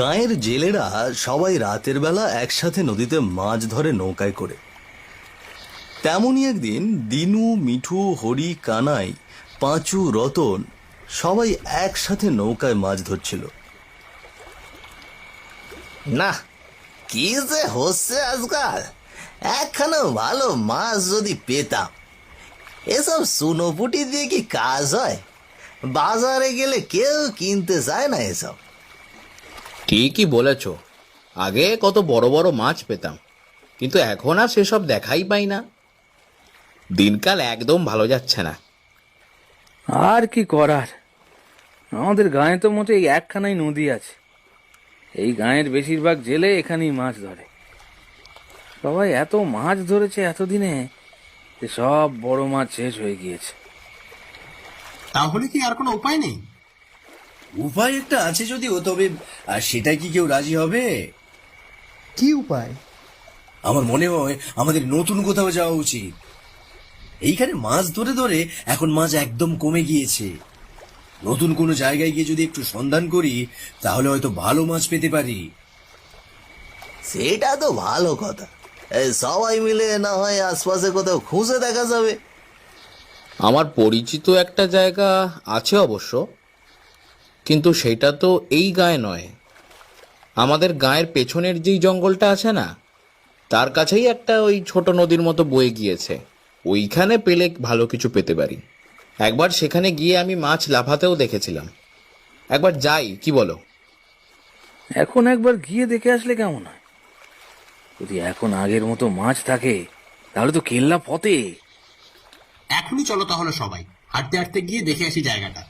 গাঁয়ের জেলেরা সবাই রাতের বেলা একসাথে নদীতে মাছ ধরে নৌকায় করে। তেমনই একদিন দিনু, মিঠু, হরি, কানাই, পাঁচু, রতন সবাই একসাথে নৌকায় মাছ ধরছিল। না, কি যে হচ্ছে আজকাল! একখানা ভালো মাছ যদি পেতাম। এসব সুনোপুটি দিয়ে কি কাজ হয়? বাজারে গেলে কেউ কিনতে চায় না এসব। ঠিকই বলেছ, আগে কত বড় বড় মাছ পেতাম, কিন্তু এখন আর সেসব দেখাই পাই না। দিনকাল একদম ভালো যাচ্ছে না। আর কি করার, আমাদের গাঁয়ে তো মোটে এই একখানাই নদী আছে। এই গাঁয়ের বেশিরভাগ জেলে এখানেই মাছ ধরে। সবাই এত মাছ ধরেছে এতদিনে যে সব বড় মাছ শেষ হয়ে গিয়েছে। তাহলে কি আর কোনো উপায় নেই? উপায় একটা আছে যদিও, তবে আর সেটা কি কেউ রাজি হবে? কি উপায়? আমার মনে হয় আমাদের নতুন কোথাও যাওয়া উচিত। এইখানে মাছ ধরে ধরে এখন মাছ একদম কমে গিয়েছে। নতুন কোনো জায়গায় গিয়ে যদি একটু সন্ধান করি, তাহলে হয়তো ভালো মাছ পেতে পারি। সেটা তো ভালো কথা। এই সবাই মিলে না হয় আশপাশে কোথাও খুঁজে দেখা যাবে। আমার পরিচিত একটা জায়গা আছে অবশ্য, কিন্তু সেটা তো এই গায়ে নয়। আমাদের গায়ের পেছনের যেই জঙ্গলটা আছে না, তার কাছেই একটা ওই ছোট নদীর মতো বয়ে গিয়েছে। ওইখানে পেলে ভালো কিছু পেতে পারি। একবার সেখানে গিয়ে আমি মাছ লাফাতেও দেখেছিলাম। একবার যাই, কি বলো? এখন একবার গিয়ে দেখে আসলে কেমন হয়? যদি এখন আগের মতো মাছ থাকে তাহলে তো কেল্লা ফতে। এখনই চলো তাহলে সবাই হাঁটতে হাঁটতে গিয়ে দেখে আসি জায়গাটা।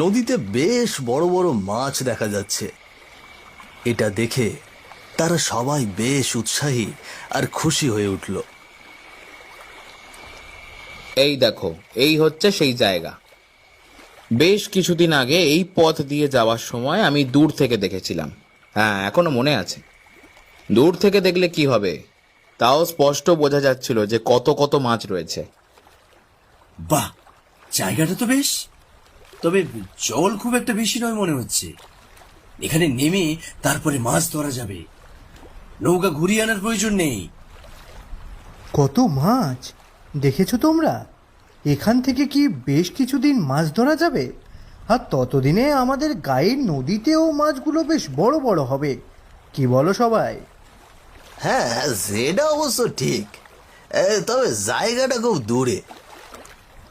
নদীতে বেশ বড় বড় মাছ দেখা যাচ্ছে। এটা দেখে তারা সবাই বেশ উৎসাহী আর খুশি হয়ে উঠল। এই দেখো, এই হচ্ছে সেই জায়গা। বেশ কিছুদিন আগে এই পথ দিয়ে যাওয়ার সময় আমি দূর থেকে দেখেছিলাম। হ্যাঁ, এখনো মনে আছে। দূর থেকে দেখলে কি হবে, তাও স্পষ্ট বোঝা যাচ্ছিল যে কত কত মাছ রয়েছে। বাহ, জায়গাটা তো বেশ, তবে জল খুব একটা বেশি নয় মনে হচ্ছে। এখানে নেমে তারপরে মাছ ধরা যাবে। নৌকা ঘুরিয়ে আনার প্রয়োজন নেই। কত মাছ দেখেছো তোমরা? এখান থেকে কি বেশ কিছুদিন মাছ ধরা যাবে? আর ততদিনে আমাদের গায়ের নদীতেও মাছগুলো বেশ বড় বড় হবে। কি বলো সবাই? হ্যাঁ, সেটা অবশ্য ঠিক। তবে জায়গাটা খুব দূরে।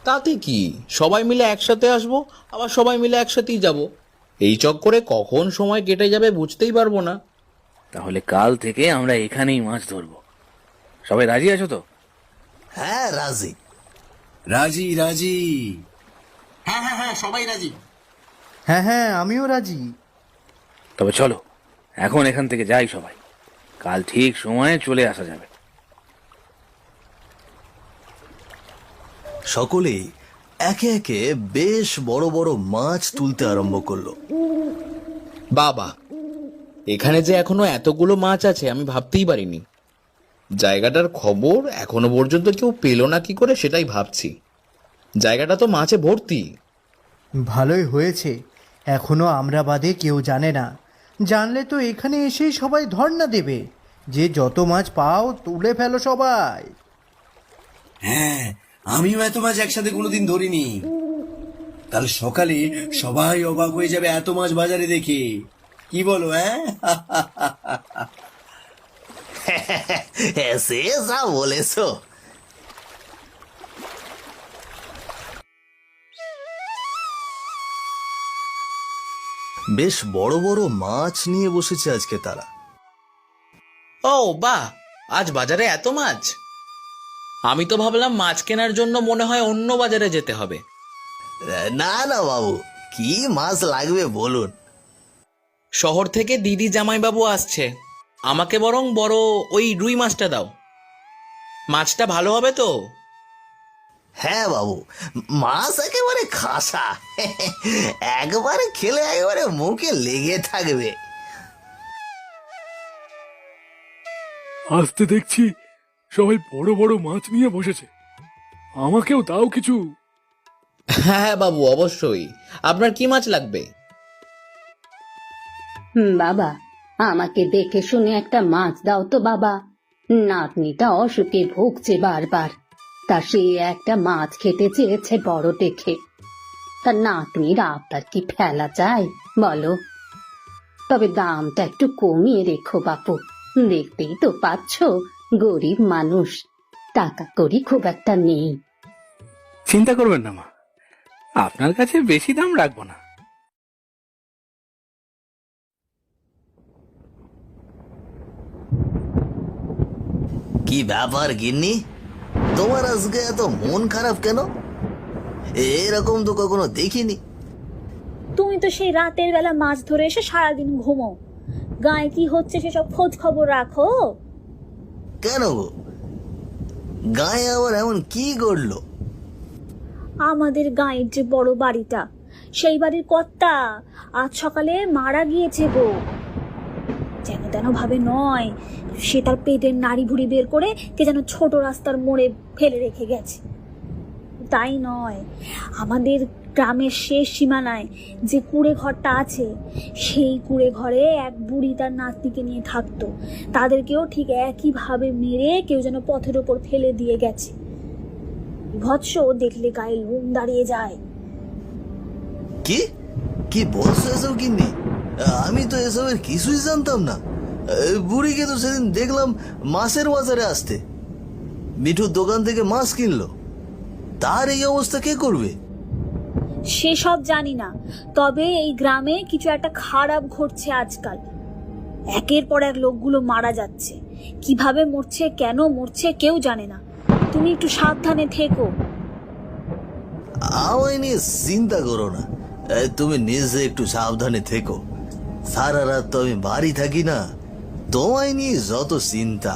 তাতে কি, সবাই মিলে একসাথে আসবো, আবার সবাই মিলে একসাথেই যাব। এই চক্করে কখন সময় কেটে যাবে বুঝতেই পারবো না। তাহলে কাল থেকে আমরা এখানেই মাছ ধরবো। সবাই রাজি আছো তো? হ্যাঁ, রাজি। রাজি রাজি। হ্যাঁ হ্যাঁ হ্যাঁ, সবাই রাজি। হ্যাঁ হ্যাঁ, আমিও রাজি। তবে চলো এখন এখান থেকে যাই সবাই, কাল ঠিক সময়ে চলে আসা যাবে। সকলেই একে একে বেশ বড় বড় মাছ তুলতে আরম্ভ করলো। বাবা, এখানে যে এখনো এতগুলো মাছ আছে আমি ভাবতেই পারিনি। জায়গাটার খবর এখনো পর্যন্ত কেউ পেল না কি করে সেটাই ভাবছি। জায়গাটা তো মাছে ভর্তি। ভালোই হয়েছে, এখনো আমরা বাদে কেউ জানে না। জানলে তো এখানে এসেই সবাই ধর্ণা দেবে যে যত মাছ পাও তুলে ফেলো সবাই। হ্যাঁ, আমিও এত মাছ একসাথে কোনোদিন ধরিনি। কাল সকালে সবাই অবাক হয়ে যাবে এত মাছ বাজারে দেখে। কি বলো? হ্যাঁ, সে যা বলেছো। বেশ বড় বড় মাছ নিয়ে বসেছে আজকে তারা। ও বাহ, আজ বাজারে এত মাছ! আমি তো ভাবলাম মাছ কেনার জন্য মনে হয় অন্য বাজারে যেতে হবে। না না বাবু, কি মাছ লাগবে বলুন। শহর থেকে দিদি জামাইবাবু আসছে, আমাকে বরং বড় ওই রুই মাছটা দাও। মাছটা ভালো হবে তো? হ্যাঁ বাবু, মাছ একেবারে খাসা। একবারে খেলে একেবারে মুখে লেগে থাকবে। আসতে দেখছি সবাই বড় বড় মাছ নিয়ে বসেছে। আমাকেও দাও কিছু। হ্যাঁ হ্যাঁ বাবু, অবশ্যই। আপনার কি মাছ লাগবে? বাবা, আমাকে দেখে শুনে একটা মাছ দাও তো বাবা। নাতনিটা অসুখে ভুগছে বারবার, তা সে একটা মাছ খেতে চেয়েছে বড় দেখে। তা নাতনির আবদার কি ফেলা যায় বলো? তবে দামটা একটু কমিয়ে রেখো বাপু। দেখতেই তো পাচ্ছ গরিব মানুষ, টাকা কড়ি খুব একটা নেই। চিন্তা করবেন না মা, আপনার কাছে বেশি দাম রাখবো না। কি ব্যাপার গিন্নি, তোমার আজকে এত মন খারাপ কেন? এরকম তো কখনো দেখিনি। তুমি তো সেই রাতের বেলা মাছ ধরে এসে সারাদিন ঘুমো, গায়ে কি হচ্ছে সেসব খোঁজ খবর রাখো? কেন গো, গায়ে আবার এমন কি করলো? আমাদের গায়ের যে বড় বাড়িটা, সেই বাড়ির কর্তা আজ সকালে মারা গিয়েছে গো। যেন তেন ভাবে নয়, সে তার পেটের নাড়ি ভুড়ি বের করে কে যেন ছোট রাস্তার মোড়ে ফেলে রেখে গেছে। তাই নয়, আমাদের গ্রামের শেষ সীমানায় যে কুঁড়ে ঘরটা আছে, সেই কুঁড়ে ঘরে এক বুড়ি তার নাতনিকে নিয়ে থাকতো। তাদেরকেও ঠিক একইভাবে মেরে কেউ যেন পথের ওপর ফেলে দিয়ে গেছে। ভৎস দেখলে গায়ে লোম দাঁড়িয়ে যায়। কি কি বলছো এসব গিন্নি? আমি তো এসবের কিছুই জানতাম না। বুড়িকে তো সেদিন দেখলাম মাছের বাজারে আসতে, মিঠুর দোকান থেকে মাছ কিনলো। তার এই অবস্থা কে করবে? সেসব জানি না, তবে এই গ্রামে কিছু একটা খারাপ ঘটছে আজকাল। একের পর এক লোকগুলো মারা যাচ্ছে, কিভাবে মরছে কেন মরছে কেউ জানে না। তুমি একটু সাবধানে থেকো। আমায় নিয়ে চিন্তা করো না, তুমি নিজে একটু সাবধানে থেকো। সারা রাত তো আমি বাড়ি থাকি না, তোমায় নিয়ে যত চিন্তা।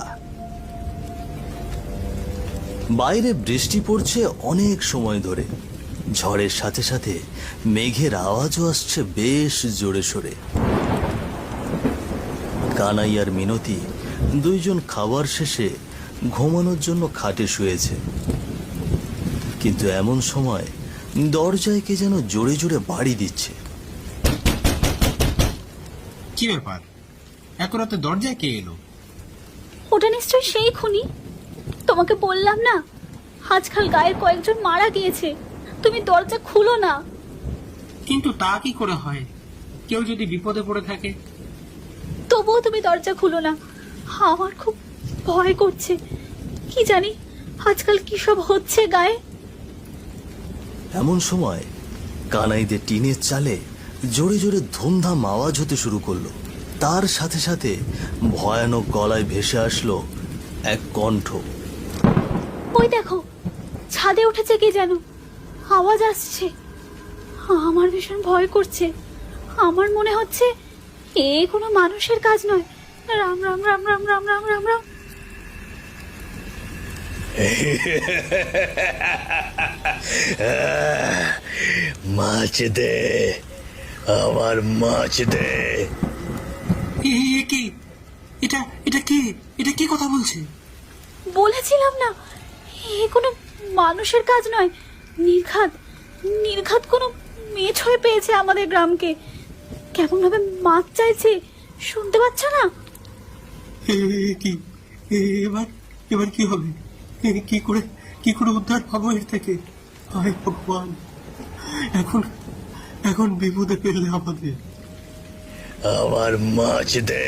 বাইরে বৃষ্টি পড়ছে অনেক সময় ধরে, ঝড়ের সাথে সাথে মেঘের আওয়াজও আসছে বেশ জোরে সোরে। কানাই আর মিনতি দুইজন খাবার শেষে ঘুমানোর জন্য খাটে শুয়েছে, কিন্তু এমন সময় দরজায় কে যেন জোরে জোরে বাড়ি দিচ্ছে। কি ব্যাপার, এত রাতে দরজায় কে এলো? ওটা নিশ্চয়ই সেই খুনি। তোমাকে বললাম না, আজকাল গায়ের কয়েকজন মারা গিয়েছে। তুমি দরজা খুলো না। কিন্তু তা কি করে হয়? কেউ যদি বিপদে পড়ে থাকে? তবুও তুমি দরজা খুলো না, আমার খুব ভয় করছে। কি জানি আজকাল কি সব হচ্ছে গায়ে। এমন সময় কানাইদের টিনের চালে জোরে জোরে ধুমধাম আওয়াজ হতে শুরু করলো। তার সাথে সাথে ভয়ানক গলায় ভেসে আসলো এক কণ্ঠ। ওই দেখো, ছাদে উঠেছে কে যেন, আওয়াজ আসছে। আমার ভীষণ ভয় করছে। আমার মনে হচ্ছে এ কোনো মানুষের কাজ নয়। রাম রাম রাম রাম রাম রাম রাম রাম। মাছ দে, আমার মাছ দে। কি এটা এটা কে? এটা কে কথা বলছে? বলেছিলাম না, এ কোনো মানুষের কাজ নয়। নির্ঘাত নির্ঘাত কোনো মেয়ে হয়ে পেয়েছে আমাদের গ্রামকে। কেমন ভাবে মাছ চাইছে, শুনতে পাচ্ছ না? কি এবার এবার কি হবে? কি করে উদ্ধার পাবো এর থেকে? হায় ভগবান, এখন এখন বিপদে ফেললে আমাদের। আমার মাছ দে,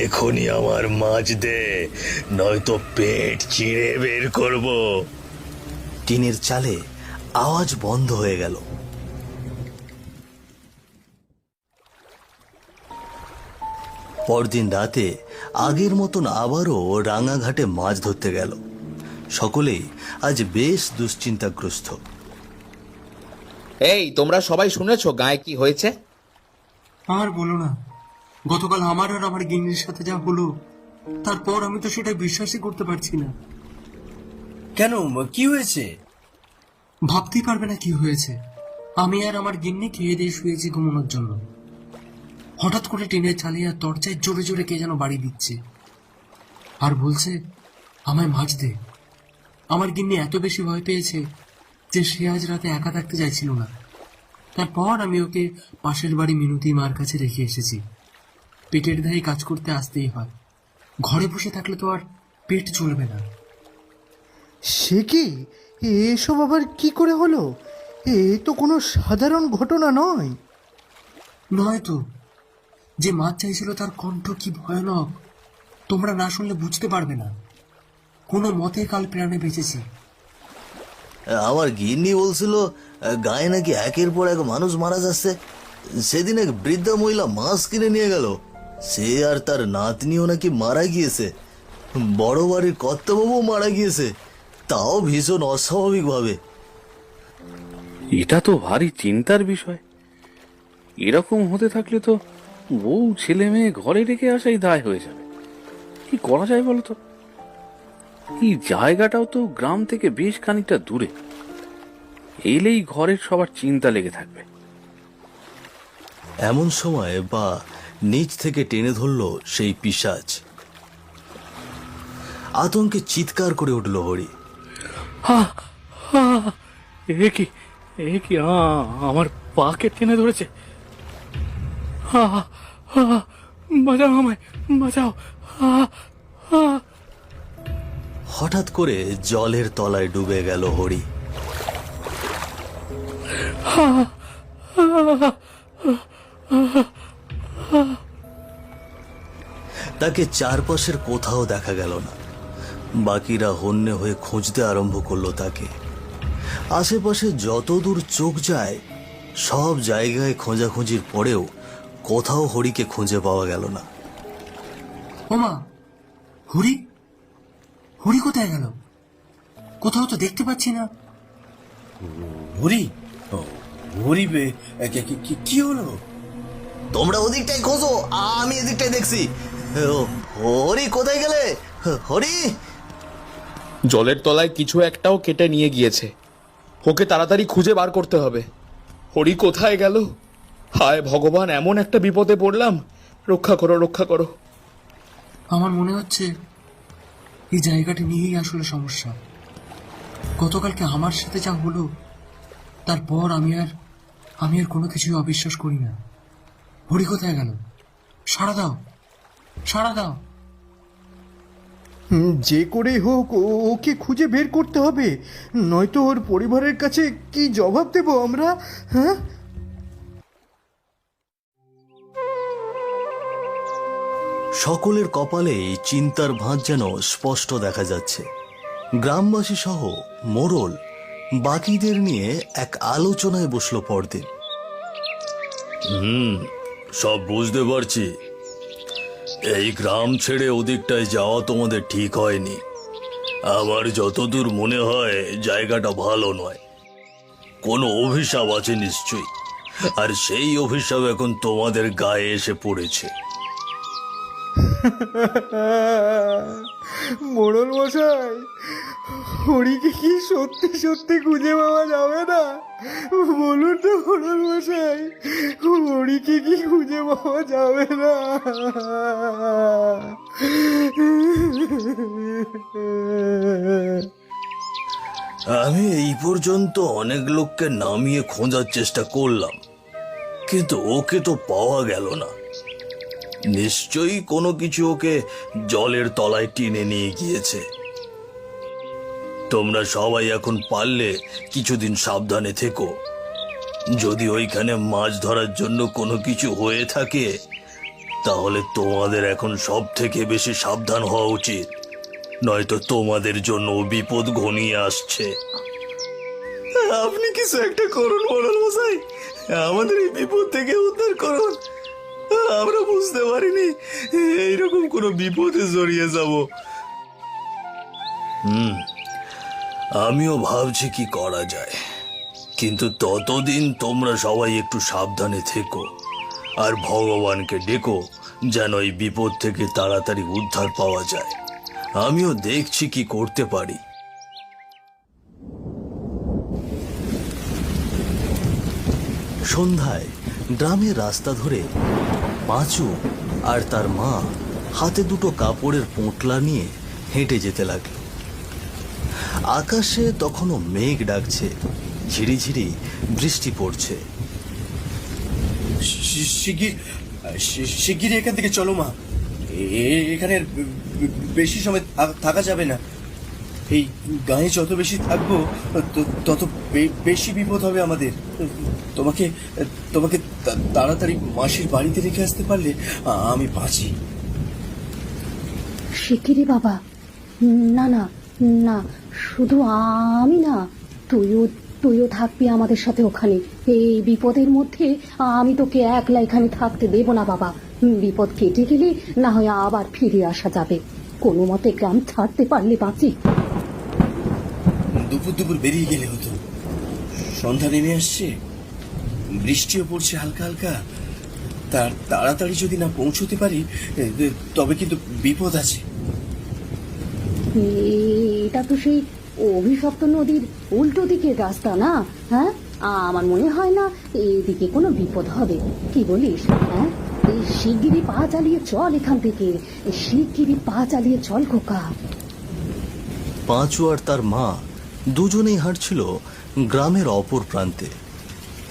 এখনই আমার মাছ দে, নয়তো পেট চিড়ে বের করব। টিনের চালে আওয়াজ বন্ধ হয়ে গেল। পরদিন রাতে আগের মতন আবারও রাঙাঘাটে মাছ ধরতে গেল। সকলেই আজ বেশ দুশ্চিন্তাগ্রস্ত। এই, তোমরা সবাই শুনেছো গায়ে কি হয়েছে? আর বলো না, গতকাল আমার আর আমার গিন্নির সাথে যা হলো, তারপর আমি তো সেটা বিশ্বাসই করতে পারছি না। কেন, কি হয়েছে? ভাবতেই পারবে না কি হয়েছে। আমি আর আমার গিন্নি খেয়ে দিয়ে শুয়েছি ঘুমানোর জন্য। হঠাৎ করে টিনের চালে আর দরজায় জোরে জোরে কে যেন বাড়ি দিচ্ছে। আর বলছে আমায় মাছ দে। আমার গিন্নি এত বেশি ভয় পেয়েছে যে সে আজ রাতে একা থাকতে চাইছিল না। তারপর আমি ওকে পাশের বাড়ি মিনতি মার কাছে রেখে এসেছি। পেটের দায়ে কাজ করতে আসতেই হয়, ঘরে বসে থাকলে তো আর পেট চলবে না। সে কি, এসব আবার কি করে হলো? এ তো কোনো সাধারণ ঘটনা নয়। নয়তো, যে মাছ চাইছিল তার কণ্ঠ কি ভয়ানক, তোমরা না শুনলে বুঝতে পারবে না। কোনো মতে কাল প্রাণে বেঁচেছি। আমার গিন্নি বলছিল গায়ে নাকি একের পর এক মানুষ মারা যাচ্ছে। সেদিন এক বৃদ্ধা মহিলা মাছ কিনে নিয়ে গেল, সে আর তার নাতনিও নাকি মারা গিয়েছে। বড় বাড়ির কর্তাবাবু মারা গিয়েছে, তাও ভীষণ অস্বাভাবিক ভাবে। এটা তো ভারী চিন্তার বিষয়। এরকম হতে থাকলে তো বউ ছেলে মেয়ে ঘরে রেখে আসাই দায় হয়ে যাবে। কি করা যায় বলো তো? এই জায়গাটাও তো গ্রাম থেকে বেশ খানিকটা দূরে। এলেই ঘরের সবার চিন্তা লেগে থাকবে। এমন সময় বা নিচ থেকে টেনে ধরল সেই পিশাচ। আতঙ্কে চিৎকার করে উঠল হরি। হা হা, এ কি আমার পাকে টেনে ধরেছে। হা হা, বাঁচাও আমায়, বাঁচাও। হা হা। হঠাৎ করে জলের তলায় ডুবে গেল হরি। তাকে চারপাশের কোথাও দেখা গেল না। বাকিরা হন্যে হয়ে খুঁজতে আরম্ভ করলো তাকে। আশেপাশে যতদূর চোখ যায় সব জায়গায় খোঁজাখুঁজির পরেও কোথাও হরিকে খুঁজে পাওয়া গেল না। ওমা, হরি, হরি কোথায় গেল? কোথাও তো দেখতে পাচ্ছি না। হরি, হরি কি হলো? তোমরা ওদিকটাই খোঁজো, আমি এদিকটাই দেখছি। হরি কোথায় গেলে? হরি! জলের তলায় কিছু একটাও কেটে নিয়ে গিয়েছে, ওকে তাড়াতাড়ি খুঁজে বার করতে হবে। হরি কোথায় গেল? হায় ভগবান, এমন একটা বিপদে পড়লাম, রক্ষা করো, রক্ষা করো। আমার মনে হচ্ছে এই জায়গাটি নিয়েই আসলে সমস্যা। গতকালকে আমার সাথে যা হলো তারপর আমি আর কোনো কিছুই অবিশ্বাস করি না। হরি কোথায় গেল? সাড়া দাও, সাড়া দাও। যে করেই হোক ওকে খুঁজে বের করতে হবে, নয়তো ওর পরিবারের কাছে কি জবাব দেব আমরা? হ্যাঁ, সকলের কপালেই চিন্তার ভাঁজ যেন স্পষ্ট দেখা যাচ্ছে। গ্রামবাসী সহ মোড়ল বাকিদের নিয়ে এক আলোচনায় বসলো পরদিন। সব বুঝতে পারছি, এই গ্রাম ছেড়ে ওদিকটায় যাওয়া তোমাদের ঠিক হয়নি। আমার যতদূর মনে হয় জায়গাটা ভালো নয়, কোনো অভিশাপ আছে নিশ্চয়ই, আর সেই অভিশাপ এখন তোমাদের গায়ে এসে পড়েছে। মোড়ল মশাই, হরিকে কি সত্যি সত্যি খুঁজে পাওয়া যাবে না? বলুন তো মোড়ল মশাই, হরিকে কি খুঁজে পাওয়া যাবে না? আমি এই পর্যন্ত অনেক লোককে নামিয়ে খোঁজার চেষ্টা করলাম, কিন্তু ওকে তো পাওয়া গেল না। নিশ্চয়ই কোনো কিছু ওকে জলের তলায় টেনে নিয়ে গিয়েছে। তোমরা সবাই এখন পারলে কিছুদিন সাবধানে থেকো। যদি ওইখানে মাছ ধরার জন্য কোনো কিছু হয়ে থাকে তাহলে তোমাদের এখন সব থেকে বেশি সাবধান হওয়া উচিত, নয়তো তোমাদের জন্য বিপদ ঘনিয়ে আসছে। আপনি কিছু একটা করুন মোড়ল মশাই, আমাদের এই বিপদ থেকে উদ্ধার করুন। আমরা বুঝতে পারিনি এইরকম কোনো বিপদে জড়িয়ে যাব। আমিও ভাবছি কি করা যায়, কিন্তু ততদিন তোমরা সবাই একটু সাবধানে থেকো আর ভগবানকে ডেকো যেন এই বিপদ থেকে তাড়াতাড়ি উদ্ধার পাওয়া যায়। আমিও দেখছি কি করতে পারি। সন্ধ্যায় গ্রামের রাস্তা ধরে পাঁচু আর তার মা হাতে দুটো কাপড়ের পোঁটলা নিয়ে হেঁটে যেতে লাগলো। আকাশে তখনও মেঘ ডাকছে, ঝিরিঝিরি বৃষ্টি পড়ছে। শিগগিরই এখান থেকে চলো মা, এখানে বেশি সময় থাকা যাবে না। এই গায়ে যত বেশি থাকবো তত বেশি বিপদ হবে আমাদের। তোমাকে তোমাকে তাড়াতাড়ি মাসির বাড়িতে রেখে আসতে পারলে আমি বাঁচি। শিগগিরই বাবা। না না না, শুধু আমি না, তুইও থাকবি আমাদের সাথে ওখানে। এই বিপদের মধ্যে আমি তোকে একলা এখানে থাকতে দেব না বাবা। বিপদ কেটে গেলে না হয় আবার ফিরে আসা যাবে। কোনো মতে গ্রাম ছাড়তে পারলে বাঁচি। দুপুর দুপুর বেরিয়ে গেলে হতো, সন্ধ্যা নেমে আসছে, বৃষ্টিও পড়ছে হালকা হালকা। তাড়াতাড়ি যদি না পৌঁছতে পারি তবে কিন্তু বিপদ আছে। এটা তো সেই অভিশপ্ত নদীর উল্টো দিকের রাস্তা না? হ্যাঁ, আমার মনে হয় না এইদিকে কোনো বিপদ হবে। কি বলিস? হ্যাঁ, এই শিগগিরই পা চালিয়ে চল এখান থেকে, শিগগিরই পা চালিয়ে চল খোকা। পাঁচু আর তার মা দুজনেই হাঁটছিল গ্রামের অপর প্রান্তে,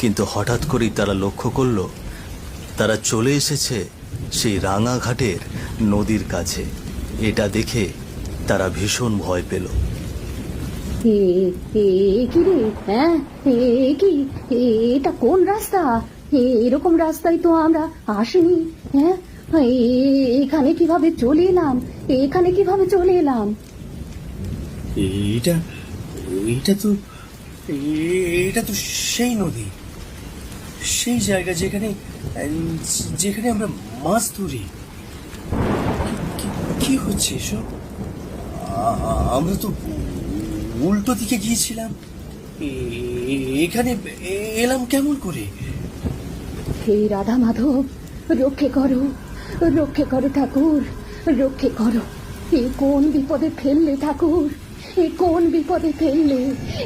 কিন্তু হঠাৎ করেই তারা লক্ষ্য করল তারা চলে এসেছে সেই রাঙাঘাটের নদীর কাছে। এটা দেখে তারা ভীষণ ভয় পেল। কি রে? হ্যাঁ, কি এটা কোন রাস্তা? এরকম রাস্তায় তো আমরা আসিনি। হ্যাঁ, এখানে কিভাবে চলে এলাম? এখানে কিভাবে চলে এলাম? এটা তো সেই নদী, সেই জায়গা যেখানে যেখানে আমরা মাছ ধরি। কি হচ্ছে এসব? আমরা তো উল্টো দিকে গিয়েছিলাম, এখানে এলাম কেমন করে? হে রাধা মাধব, রক্ষে করো, রক্ষে করো ঠাকুর, রক্ষে করো। এ কোন বিপদে ফেললে ঠাকুর, এ কোন বিপদে ফেললে?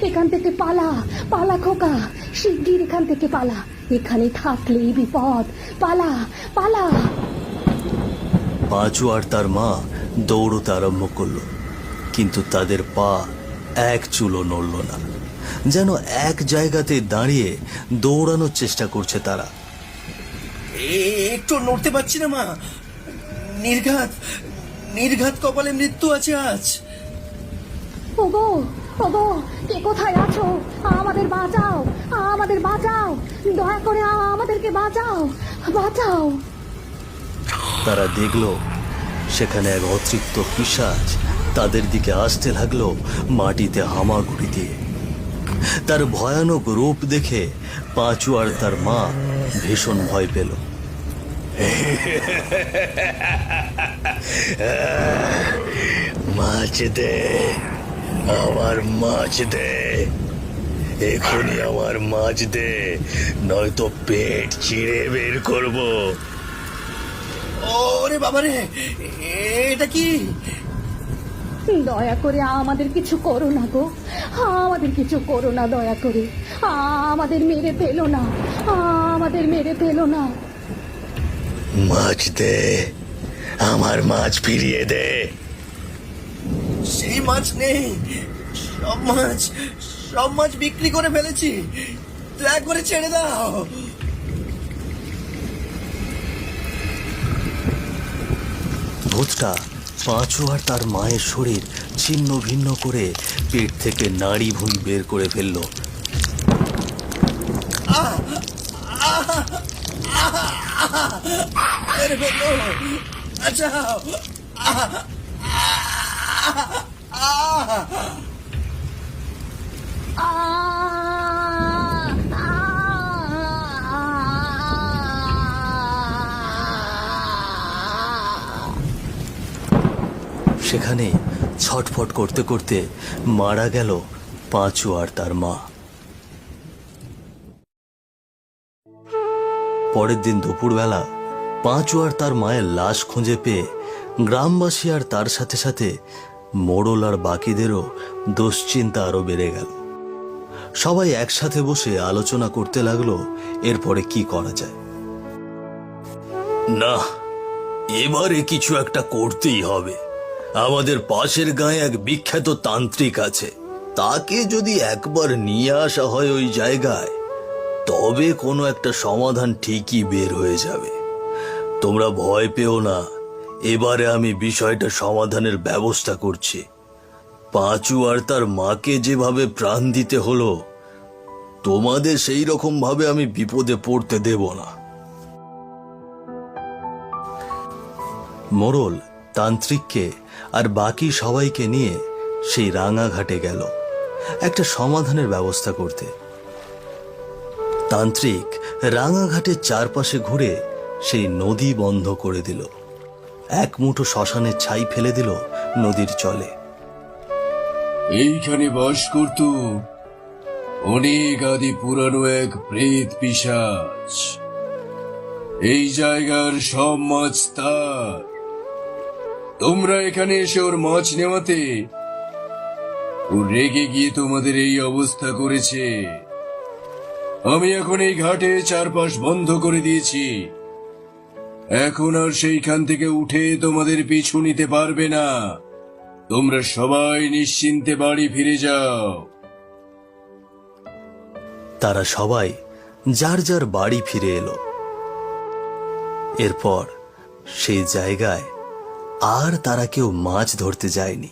এখান থেকে পালা, পালা খোকা, শিগগির এখান থেকে পালা। এখানে থাকলেই বিপদ। পালা, পালা। পাঁচু আর তার মা দৌড়তে আরম্ভ করলো, কিন্তু তাদের পা এক চুলো নড়ল না, যেন এক জায়গাতে দাঁড়িয়ে দৌড়ানোর চেষ্টা করছে তারা। একটু নড়তে পারছি না মা, নির্ঘাত নির্ঘাত কপালে মৃত্যু আছে আজ। ওগো, ওগো, কে কোথায় আছো? আমাদের বাঁচাও, আমাদের বাঁচাও, দয়া করে আমাদেরকে বাঁচাও, বাঁচাও। তারা দেখলো সেখানে এক অতৃপ্ত পিশাচ তাদের দিকে আসতে লাগলো মাটিতে হামাগুড়ি দিয়ে। তার ভয়ানক রূপ দেখে পাঁচু আর তার মা ভীষণ ভয় পেল। মাছ দে, আমার মাছ দে, এখনই আমার মাছ দে, নয়তো পেট চিড়ে বের করবো। ওরে বাবারে, এটা কি? দয়া করে আমাদের কিছু করো না গো, আমাদের কিছু করো না, দয়া করে আমাদের মেরে ফেলো না, আমাদের মেরে ফেলো না। মাছ দে, আমার মাছ ফিরিয়ে দে। সেই মাছ নেই, সব মাছ বিক্রি করে ফেলেছি, দয়া করে ছেড়ে দাও। ভূতটা পাঁচু আর তার মায়ের শরীর ছিন্ন ভিন্ন করে পেট থেকে নাড়ি ভুঁড়ি বের করে ফেললো। আচ্ছা, সেখানে ছটফট করতে করতে মারা গেল পাঁচু আর তার মা। পরের দিন দুপুরবেলা পাঁচু আর তার মায়ের লাশ খুঁজে পেয়ে গ্রামবাসী আর তার সাথে সাথে মোড়ল আর বাকিদেরও দুশ্চিন্তা আরো বেড়ে গেল। সবাই একসাথে বসে আলোচনা করতে লাগলো এরপরে কি করা যায়। না, এবারে কিছু একটা করতেই হবে। আমাদের পাশের গাঁয়ে এক বিখ্যাত তান্ত্রিক আছে, তাকে যদি একবার নিয়ে আসা হয় ওই জায়গায়, তবে কোনো একটা সমাধান ঠিকই বের হয়ে যাবে। তোমরা ভয় পেও না, এবারে আমি বিষয়টা সমাধানের ব্যবস্থা করছি। পাঁচু আর তার মাকে যেভাবে প্রাণ দিতে হলো, তোমাদের সেই রকম ভাবে আমি বিপদে পড়তে দেব না। মোড়ল তান্ত্রিককে আর বাকি সবাইকে নিয়ে সেই রাঙাঘাটে গেল একটা সমাধানের ব্যবস্থা করতে। তান্ত্রিক রাঙাঘাটের চারপাশে ঘুরে সেই নদী বন্ধ করে দিল, এক মুঠো শ্মশানের ছাই ফেলে দিল নদীর জলে। এইখানে বাস করত অনেক আদি পুরানো এক প্রেত পিশাচ। এই জায়গার সব মাছ তার। তোমরা এখানে এসে ওর মাছ নেওয়াতে ও রেগে গিয়ে তোমাদের এই অবস্থা করেছে। আমি এখন এই ঘাটে চারপাশ বন্ধ করে দিয়েছি। এখন আর সেইখান থেকে উঠে তোমাদের পিছু নিতে পারবে না। তোমরা সবাই নিশ্চিন্তে বাড়ি ফিরে যাও। তারা সবাই যার যার বাড়ি ফিরে এলো। এরপর সেই জায়গায় আর তারা কেউ মাছ ধরতে যায়নি।